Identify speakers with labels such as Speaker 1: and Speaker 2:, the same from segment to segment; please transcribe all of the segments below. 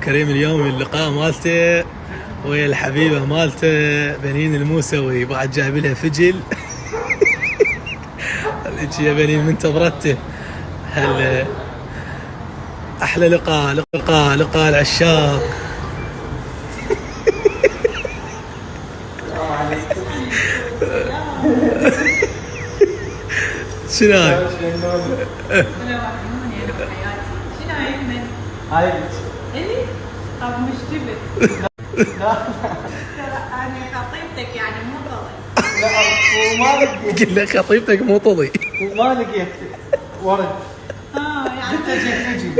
Speaker 1: كريم اليوم اللقاء مالته ويا الحبيبه مالته بنين الموسوي، بعد جايب لها فجل. هيك يا بنين منتظرته. هلا احلى لقاء العشاق. شنو هاي؟
Speaker 2: هاي
Speaker 3: إيه؟ طب مش جبت. أنا خطيبتك يعني مو ضوي.
Speaker 2: لا وما لقيت.
Speaker 1: قل لك خطيبتك مو طضي.
Speaker 2: وما لقيت ورد.
Speaker 3: يعني
Speaker 2: انت جيت فجل.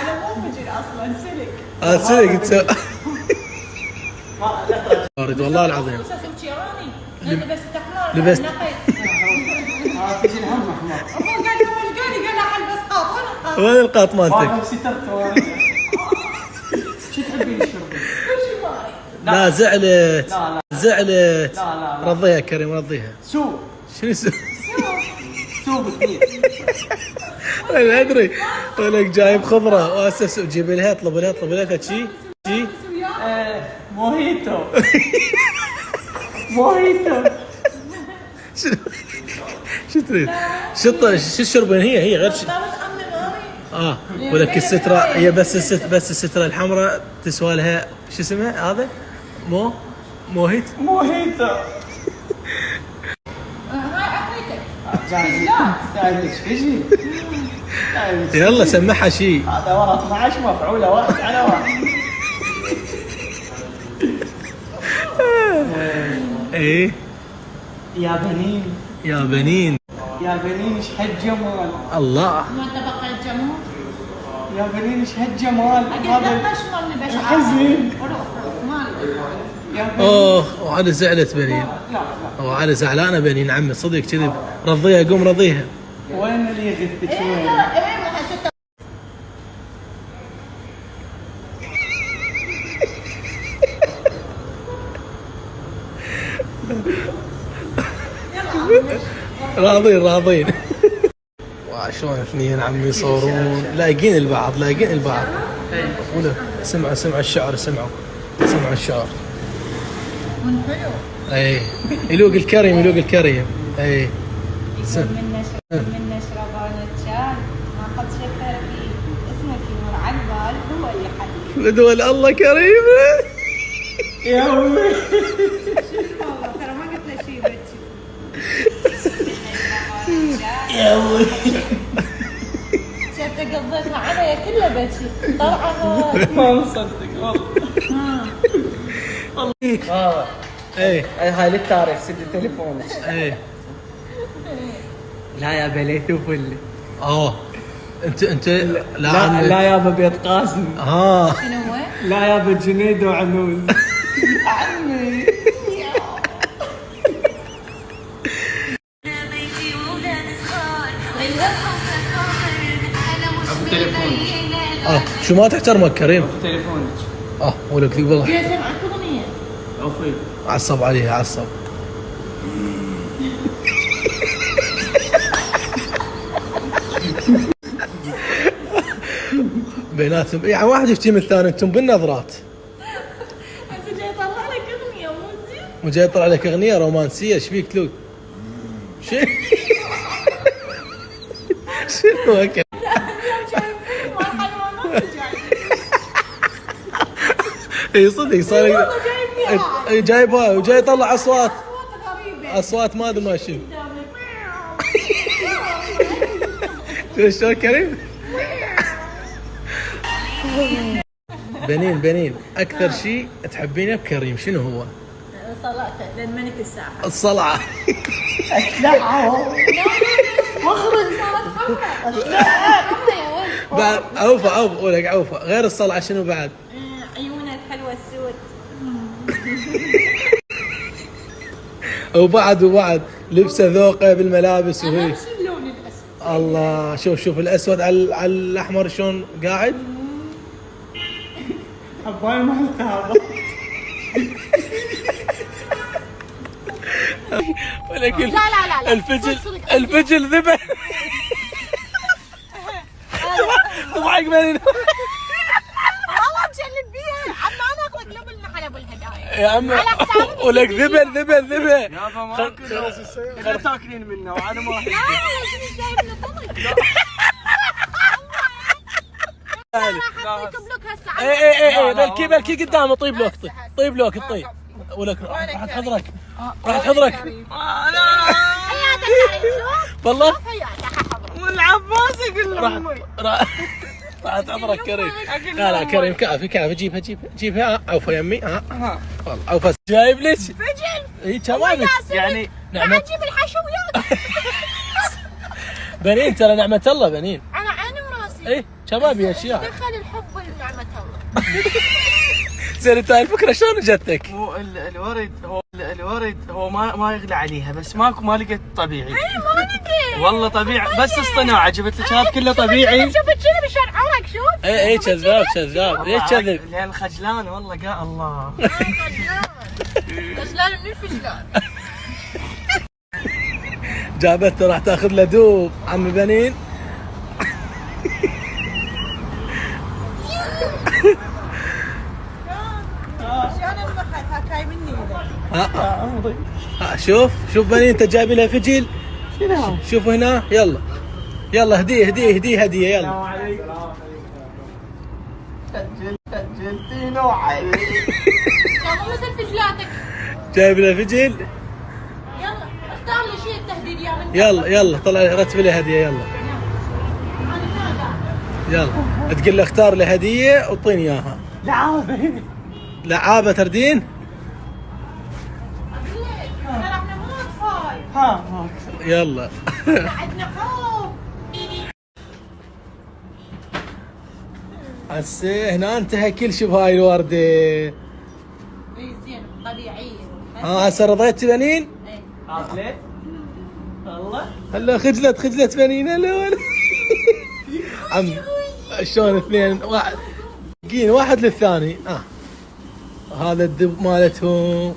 Speaker 3: أنا مو فجل أصلاً سلك.
Speaker 1: سلك تسوي.
Speaker 2: ما لا
Speaker 1: وارد والله العظيم. لبست.
Speaker 2: فجل هم احمر.
Speaker 3: هو قال له وش قال؟ قال له حلبس قاط ولا قاط؟
Speaker 1: وين القاط مالتك؟
Speaker 2: واقف سترت ورد. شو تحبين الشرب؟
Speaker 3: كل شيء ماري.
Speaker 1: لا زعلت.
Speaker 2: لا.
Speaker 1: زعلت.
Speaker 2: لا.
Speaker 1: رضيها كريم رضيها.
Speaker 2: سوق
Speaker 1: شنو
Speaker 2: سوق كثير.
Speaker 1: انا ادري ولك جايب خضره واسس وجيب لها اطلب لها شي
Speaker 2: موهيتو.
Speaker 1: شو تريد؟ شو تشربين هي غير شيء. ولك الستره هي بس الستره الحمراء تسوى لها شو اسمها هذا؟ موهيتو.
Speaker 2: جايبك فجل.
Speaker 1: يلا سمعها شيء.
Speaker 2: هذا ورا 12 مفعوله 1 على 1.
Speaker 1: ايه
Speaker 2: يا بنين ايش هالجمال.
Speaker 1: الله
Speaker 3: ما تبقى الجمهور.
Speaker 2: يا بنين ايش هالجمال.
Speaker 3: أقول لك مشمر نبش
Speaker 2: حزين.
Speaker 3: مال.
Speaker 1: وعلى زعلت بنين.
Speaker 2: لا
Speaker 1: وعلى زعلانه بنين عمي صدق كذب. رضيها قوم رضيها.
Speaker 2: وين اللي يغثك
Speaker 3: إيه
Speaker 2: وين؟
Speaker 3: لا إيه ما حسيت.
Speaker 1: راضين. شلون اثنين عمي يصورون لايقين البعض. ولا سمع الشعر. سمعوا الشعر.
Speaker 3: من حلو.
Speaker 1: اي يلوق الكريم. اي
Speaker 3: يقول من نشرب الشاي ما قد شكر فيه اسمك يمر على البال هو اللي حليب.
Speaker 1: دول الله كريم.
Speaker 2: يا امي
Speaker 3: والله ترى ما قلت له شيء بتشي.
Speaker 2: يا امي
Speaker 3: شفت قضيتها علي كله بتشي طبعا.
Speaker 2: ما مصدق والله.
Speaker 1: اي
Speaker 2: هاي للتاريخ سد تليفونك.
Speaker 1: اي
Speaker 2: لا يا بليت وفل.
Speaker 1: انت
Speaker 2: لا يابا بيت قاسم.
Speaker 3: شنو هو؟
Speaker 2: لا يابا جنيد وعنوز. عمي
Speaker 1: شو ما تحترمك كريم.
Speaker 2: في تليفونك.
Speaker 1: ولك ذي والله
Speaker 3: جاي سمعك اغنيه.
Speaker 2: عفوا
Speaker 1: عصب عليها. بيناتهم يعني واحد يفتي من الثاني. انتم بالنظرات.
Speaker 3: انت جاي طلع لك اغنيه مو زين.
Speaker 1: وجاي يطلع لك اغنيه رومانسيه. ايش فيك تلوق؟ شنو هيك؟ اي صدق صار جايبها وجاي يطلع اصوات ما ادري ما شنو. شلون كريم؟ بنين اكثر شيء تحبينه بكريم شنو هو؟
Speaker 3: صلاته لان ملك الساحه.
Speaker 1: الصلعه. بعد عوفه ولك عوفه غير الصلعه شنو بعد؟
Speaker 3: عيونه الحلوه السود.
Speaker 1: وبعد لبسه ذوقه بالملابس وهي
Speaker 3: اهم شيء اللون الاسود.
Speaker 1: الله. شوف الاسود على الاحمر شلون قاعد.
Speaker 2: حباي ما التهاب.
Speaker 1: ولكن
Speaker 3: لا
Speaker 1: الفجل ذبح. تضحك بنين.
Speaker 3: والله مشلت بيها عم ما ناخذ لب الحلب والهدايا
Speaker 1: يا عم ولك ذبل ذبل ذبل.
Speaker 2: يابا ما خلنا تاكلين منه وانا ما
Speaker 3: لا شنو جايب لنا طلق حطيكم لك هسه
Speaker 1: اي بلكي بلكي قدامه. طيب لوك طيب لوك طيب ولك راح تحضرك راح تحضرك
Speaker 3: حياتك
Speaker 1: والله
Speaker 2: والعباس يقول له
Speaker 1: راح تحضرك كريم. لا كريم كافي جيبها جيبها عوفه يمي. والله عوفه جايب لك
Speaker 3: فجل
Speaker 1: اي شبابي يعني نعمة
Speaker 3: نجيب الحشويات
Speaker 1: بنين ترى نعمة الله بنين.
Speaker 3: على عيني وراسي
Speaker 1: اي شبابي اشياء.
Speaker 3: دخل الحب بنعمة الله.
Speaker 1: زين انت الفكرة شلون جتك؟
Speaker 2: هو الورد هو ما يغلى عليها بس ما لقيت طبيعي.
Speaker 3: اي ما لقيت
Speaker 2: والله طبيعي بس اصطناعه. جبت لك هذا كله طبيعي.
Speaker 3: شفت شنو بشرعورك شوف
Speaker 1: اي كذاب ليش كذب؟
Speaker 2: لين خجلان والله قال الله.
Speaker 3: خجلان من الفجلان.
Speaker 1: جابته راح تاخذ له دوب عم بنين.
Speaker 3: شلون انبخت هاكاي مني
Speaker 1: شوف بنين انت جايب لها فجل. شوفوا هنا يلا هديه يلا.
Speaker 2: سجلتينه وعلي.
Speaker 3: شافوا مثل فجلاتك.
Speaker 1: جايب لها فجل.
Speaker 3: يلا اختار لي شيء التهديد يا من
Speaker 1: يلا طلع رتب لي هديه يلا تقول له اختار لي هديه وطيني اياها. لعابه تردين.
Speaker 3: احنا راح نموت فاي
Speaker 1: يلا
Speaker 3: عندنا خوف.
Speaker 1: هسه هنا انتهى كل شيء بهاي الورده.
Speaker 3: اي زين طبيعيه.
Speaker 1: هسه رضيتي بنين؟
Speaker 2: عقلت والله.
Speaker 1: هلا خجلت بنين. هلا عم شلون اثنين واحد للثاني. هذا الدب مالتهم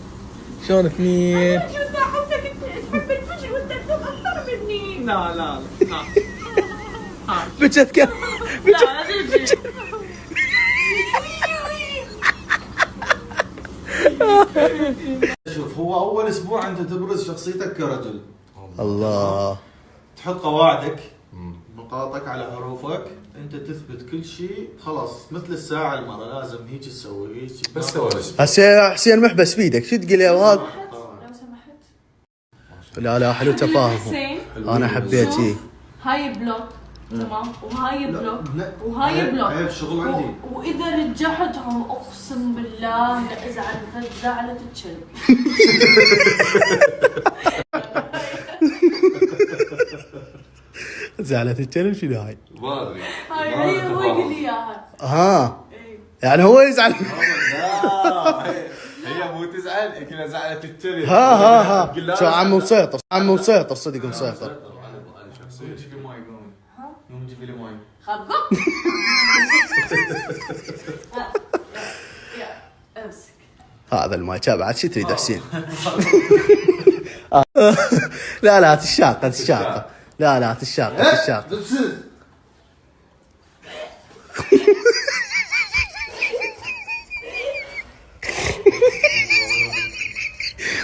Speaker 1: شلون اثنين.
Speaker 3: شو انت احسك تحب الفجل وانت تذوق اكثر مني.
Speaker 2: لا
Speaker 1: بكت كم
Speaker 4: شوف هو اول اسبوع انت تبرز شخصيتك كرجل.
Speaker 1: الله.
Speaker 4: تحط قواعدك نقاطك على حروفك. انت تثبت كل شيء خلاص مثل الساعه المره لازم هيك تسوي هيك بس
Speaker 5: هسه حسين محبس بيدك شو تقول يا واد؟
Speaker 3: لو سمحت.
Speaker 5: لا حلو تفاهم.
Speaker 3: حسين
Speaker 5: انا حبيتي.
Speaker 3: هاي بلوك تمام وهاي بلوك وهاي بلوك.
Speaker 4: عيب شغل عندي.
Speaker 3: واذا رجعتهم اقسم بالله لازعل زعلة الكلب.
Speaker 5: زعلت الكلب شنو هاي؟
Speaker 4: ما ادري.
Speaker 3: هاي هو يقول لي اياها.
Speaker 5: يعني هو يزعل.
Speaker 4: هي مو تزعل كذا زعلت التري.
Speaker 5: ها شو عمو مسيطر صدق مسيطر.
Speaker 4: جيب لي ماي قوم جيب لي ماي.
Speaker 3: خبق. امسك.
Speaker 5: هذا الماي بعد شو تريد حسين؟ لا تشاقه لا تشاقه.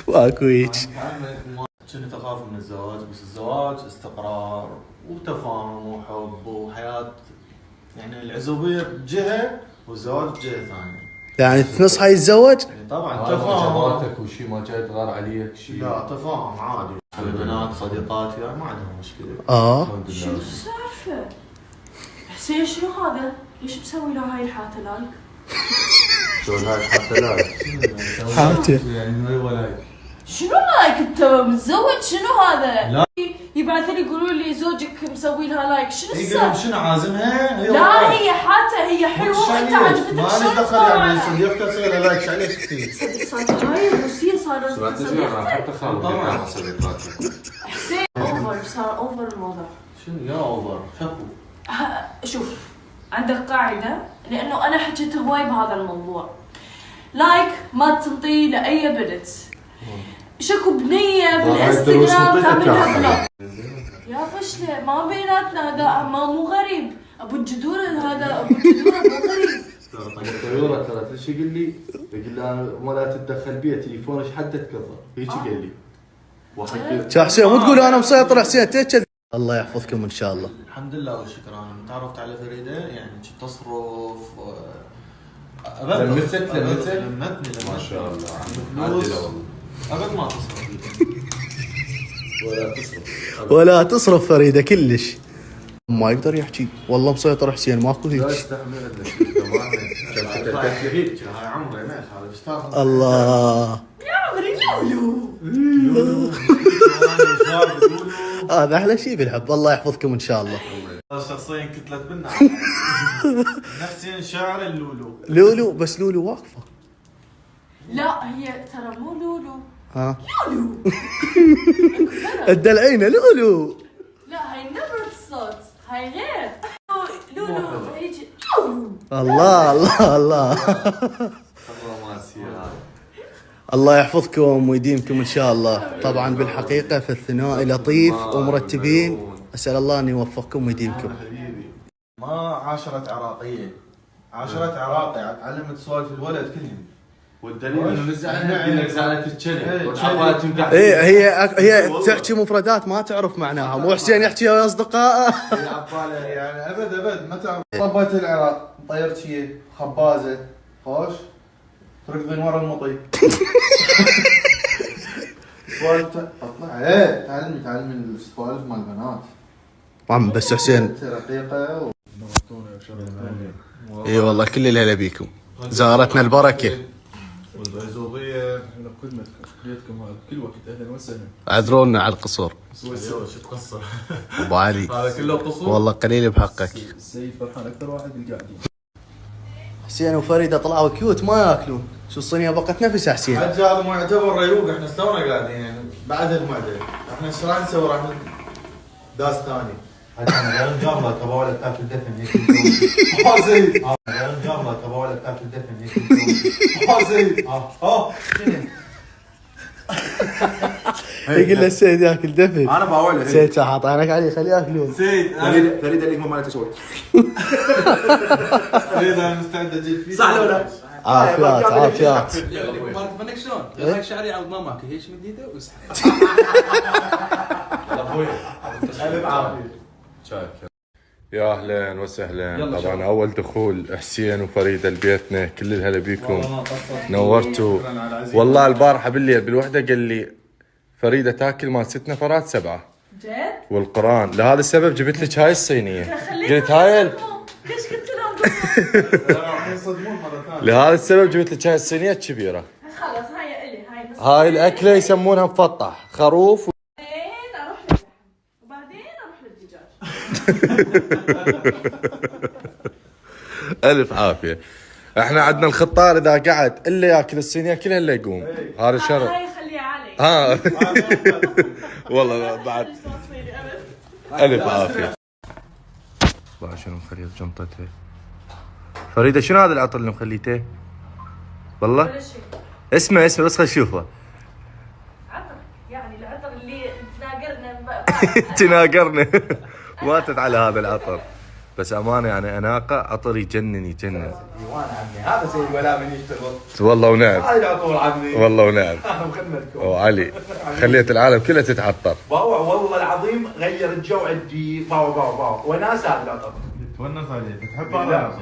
Speaker 5: واكو هيك.
Speaker 4: كنت اخاف من الزواج بس الزواج استقرار وتفاهم وحب وحياه. يعني العزوبيه بجهه والزواج بجهه ثانيه.
Speaker 5: يعني نص هاي يتزوج؟
Speaker 4: يعني طبعا تفاهم.
Speaker 6: وجباتك وشي ما جاي تغار عليك شيء.
Speaker 4: لا تفاهم عادي. البنات صديقاتي ما عندهم مشكله.
Speaker 6: الحمد
Speaker 3: شو
Speaker 6: لله.
Speaker 3: السالفة؟ حسين شنو هذا؟ ليش مسوي له هاي الحاتة لايك؟
Speaker 6: شلون هاي حتى لا
Speaker 5: حاته.
Speaker 6: يعني هو لايك.
Speaker 3: شنو لايك انت متزوج شنو هذا؟ لا يبعث لي يقولوا لي زوجك مسوي لها لايك شنو
Speaker 4: هي
Speaker 3: السالفة؟
Speaker 4: شنو عازمها؟
Speaker 3: لا هي حاتة هي حلوة وانت عجبتك
Speaker 4: ما
Speaker 3: شلون
Speaker 4: لي دخل يعني
Speaker 3: تطلع؟
Speaker 4: صديقتك تسوي لها لايك عليك كثير.
Speaker 3: صدق هاي الروسية صارت
Speaker 6: سمعت
Speaker 3: صديقتك.
Speaker 6: انا حتى خالد
Speaker 4: طبعاً.
Speaker 6: كان صديقاتي.
Speaker 3: حسين اوفر صار اوفر الموضوع.
Speaker 4: شنو يا اوفر شكو.
Speaker 3: شوف عندك قاعدة لأنه أنا حكيت هواي بهذا الموضوع. لايك ما تنطيه لأي بنت. شكو بنية بالانستغرام تعملها بلوك. يا فشلة ما بيناتنا هذا مو غريب. ابو الجذور هذا ابو الجذور مو غريب.
Speaker 6: الطيوره ترى ايش يقول لي؟ يقول لي انا ما لا تتدخل بي تليفون ايش حد تكظر هيك قال لي. واحد
Speaker 5: شو حسين مو تقول انا مسيطر حسين تكذب. الله يحفظكم ان شاء الله.
Speaker 4: الحمد لله والشكر. انا تعرفت على فريده يعني كنت تصرف لمتني
Speaker 6: ما شاء الله
Speaker 4: فلوس ابد ما تصرف
Speaker 6: ولا تصرف
Speaker 5: ولا تصرف فريده كلش. ما يقدر يحكي والله مسيطر حسين ماكو
Speaker 6: لا
Speaker 5: هيك.
Speaker 6: يستحمل
Speaker 4: هاي عمري ما يخالف ايش تاخذ
Speaker 5: الله
Speaker 3: يا عمري لولو.
Speaker 5: هذا احلى شيء بالحب. الله يحفظكم ان شاء الله.
Speaker 4: شخصيا كتلت بنا نفسي شاعر اللولو.
Speaker 5: لولو بس لولو واقفه.
Speaker 3: لا هي ترى مو لولو.
Speaker 5: ها
Speaker 3: لولو.
Speaker 5: الدلعينه لولو.
Speaker 3: لا هاي نبرة الصوت هاي غير. لولو هيجي لولو.
Speaker 5: الله الله الله.
Speaker 6: الرومانسيه هذه.
Speaker 5: الله يحفظكم ويديمكم ان شاء الله. طبعا بالحقيقه في الثنائي لطيف ومرتبين. اسال الله ان يوفقكم ويديمكم.
Speaker 4: حبيبي ما عاشرت عراقيه، عاشرت عراقي. تعلمت سوالف الولد كلهم.
Speaker 6: والدليل انه نزعلت الكلب
Speaker 5: ايه هي تحكي مفردات ما تعرف معناها. مو حسين يحكي ويا اصدقائه.
Speaker 4: يعني ابد ما تعرف. طبيت العراق طيرت شي خبازه خوش تركضين ورا المطي. سوالف اطلع ايه تعلمي السوالف مال البنات.
Speaker 5: عم بس حسين
Speaker 4: رقيقه
Speaker 5: اي والله كل الهلا بيكم. زارتنا البركه.
Speaker 4: والعزوبيه
Speaker 6: احنا خدمتكم خدمتكم هذا كل وقت اهلا وسهلا.
Speaker 5: عذرونا على القصور.
Speaker 4: شو تقصر
Speaker 5: ابو علي
Speaker 4: هذا كله قصور.
Speaker 5: والله قليل بحقك.
Speaker 6: السيد فرحان اكثر واحد بالقاعدين.
Speaker 5: حسين وفريده طلعوا كيوت ما ياكلون. شو الصينيه بقت نفسها حسين.
Speaker 4: حج هذا مو يعتبر ريوق. احنا تونا قاعدين يعني بعد المعده. احنا ايش راح نسوي؟ راح داس ثاني. انا غير جامله تبغى لك تاكل دفن هيك. ما زين. غير جامله تبغى لك تاكل دفن هيك. ما زين. شنو؟
Speaker 5: يقول له السيد ياكل دفن.
Speaker 7: انا باوله
Speaker 5: سيد حاط عينك عليه خليه ياكلون.
Speaker 7: فريده اللي ما مالته سويت
Speaker 4: فريد انا مستعد اجيب فيه.
Speaker 7: صح ولا لا؟
Speaker 5: عافيات عافيات.
Speaker 7: مالت منك شلون؟ يضحك شعري عود ما ماكل هيك مد ايده ويسحب.
Speaker 4: الف عافيه.
Speaker 6: يا اهلا وسهلا. طبعا اول دخول حسين وفريده لبيتنا كل الهلا بيكم. نورتوا والله. البارحه بالليل بالوحده قال لي فريده تاكل مال 6 نفرات 7
Speaker 3: جد؟
Speaker 6: والقران. لهذا السبب جبت لك هاي الصينيه. قلت هاي
Speaker 3: ليش قلت لهم
Speaker 4: يصدمون مره ثانيه.
Speaker 6: لهذا السبب جبت لك هاي الصينيه الكبيره.
Speaker 3: خلص هاي الي هاي نص.
Speaker 6: هاي الاكله يسمونها مفطح خروف.
Speaker 3: بعدين اروح للحم وبعدين اروح للدجاج.
Speaker 6: الف عافيه. احنا عندنا الخطار اذا قعد الا ياكل الصينيه كلها الا يقوم. هذا شرط.
Speaker 3: هاي خليها علي.
Speaker 6: ها والله بعد. الف عافيه. الله شنو مخليه بجنطته. فريده شنو هذا العطر اللي مخليته؟ والله
Speaker 3: ولا شيء.
Speaker 6: اسمه بس خل اشوفه.
Speaker 3: عطر يعني العطر اللي تناقرنا
Speaker 6: تناقرنا. ماتت على هذا العطر. بس امانه يعني اناقه عطر يجنن.
Speaker 7: هذا سيد ولا من يشتغل.
Speaker 6: والله ونعم.
Speaker 7: هاي العطور عمي.
Speaker 6: والله ونعم.
Speaker 7: انا بخدمتكم.
Speaker 6: او علي خليت العالم كلها تتعطر.
Speaker 7: باوع والله العظيم غير الجو عندي. باوع وناس هذا العطر.
Speaker 4: تونس عليه تحب هذا.